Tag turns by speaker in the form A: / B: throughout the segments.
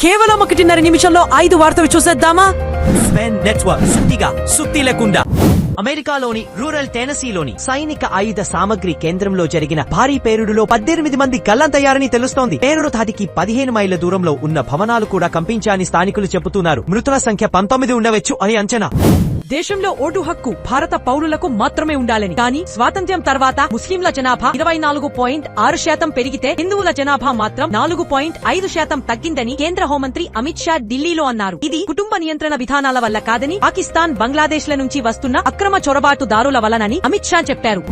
A: కేవలం 1.5 నిమిషంలో 5 వార్తలు చూసేద్దామా?
B: స్వెన్ నెట్వర్క్ సుత్తిగా సుత్తి లేకుండా. అమెరికాలోని రూరల్ టెనసీలోని సైనిక ఆయుధ సామగ్రి కేంద్రంలో జరిగిన భారీ పేలుడులో 18 మంది గల్లంతయ్యారని తెలుస్తోంది. పేలుడు ధాటికి 15 మైళ్ల దూరంలో ఉన్న భవనాలు కూడా కంపించాయని స్థానికులు చెబుతున్నారు. మృతుల సంఖ్య 19 ఉండవచ్చు అని అంచనా.
A: దేశంలో ఓటు హక్కు భారత పౌరులకు మాత్రమే ఉండాలని, కానీ స్వాతంత్ర్యం తర్వాత ముస్లింల జనాభా 24.6% పెరిగితే హిందువుల జనాభా మాత్రం 4.5% తగ్గిందని కేంద్ర హోంమంత్రి అమిత్ షా ఢిల్లీలో అన్నారు. ఇది కుటుంబ నియంత్రణ విధానాల వల్ల కాదని, పాకిస్తాన్, బంగ్లాదేశ్ల నుంచి వస్తున్న అక్రమ చొరబాటుదారుల వలనని అమిత్ షా చెప్పారు.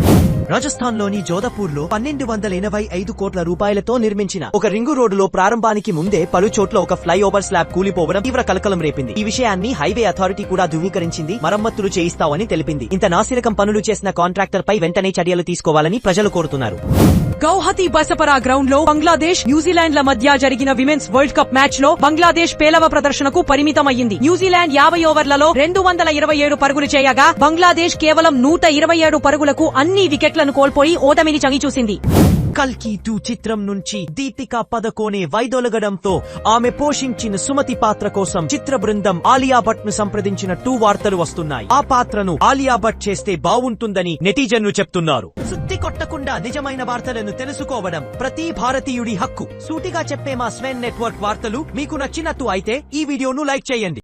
B: రాజస్థాన్ లోని జోధపూర్ లో 1285 కోట్ల రూపాయలతో నిర్మించిన ఒక రింగు రోడ్డులో ప్రారంభానికి ముందే పలు చోట్ల ఒక ఫ్లైఓవర్ స్లాబ్ కూలిపోవడం తీవ్ర కలకలం రేపింది. ఈ విషయాన్ని హైవే అథారిటీ కూడా ధృవీకరించింది. మరమ్మతులు చేయిస్తామని తెలిపింది. ఇంత నాసిరకం పనులు చేసిన కాంట్రాక్టర్ పై వెంటనే చర్యలు తీసుకోవాలని ప్రజలు కోరుతున్నారు.
A: గౌహతి బసపరా గ్రౌండ్ లో బంగ్లాదేశ్, న్యూజిలాండ్ల మధ్య జరిగిన విమెన్స్ వరల్డ్ కప్ మ్యాచ్ లో బంగ్లాదేశ్ పేలవ ప్రదర్శనకు పరిమితమయ్యింది. న్యూజిలాండ్ 50 ఓవర్లలో 227 పరుగులు చేయగా బంగ్లాదేశ్ కేవలం 127 పరుగులకు అన్ని వికెట్లను కోల్పోయి ఓటమిని చవిచూసింది.
B: కల్కి 2 చిత్రం నుంచి దీపికా పదకోనే వైదొలగడంతో ఆమె పోషించిన సుమతి పాత్ర కోసం చిత్ర బృందం ఆలియా భట్ ను సంప్రదించిన 2 వార్తలు వస్తున్నాయి. ఆ పాత్రను ఆలియా భట్ చేస్తే బావుంటుందని నెటిజన్లు చెప్తున్నారు. సుత్తి కొట్టకుండా నిజమైన వార్తలను తెలుసుకోవడం ప్రతి భారతీయుడి హక్కు. సూటిగా చెప్పే మా స్వెన్ నెట్వర్క్ వార్తలు మీకు నచ్చినట్టు అయితే ఈ వీడియోను లైక్ చేయండి.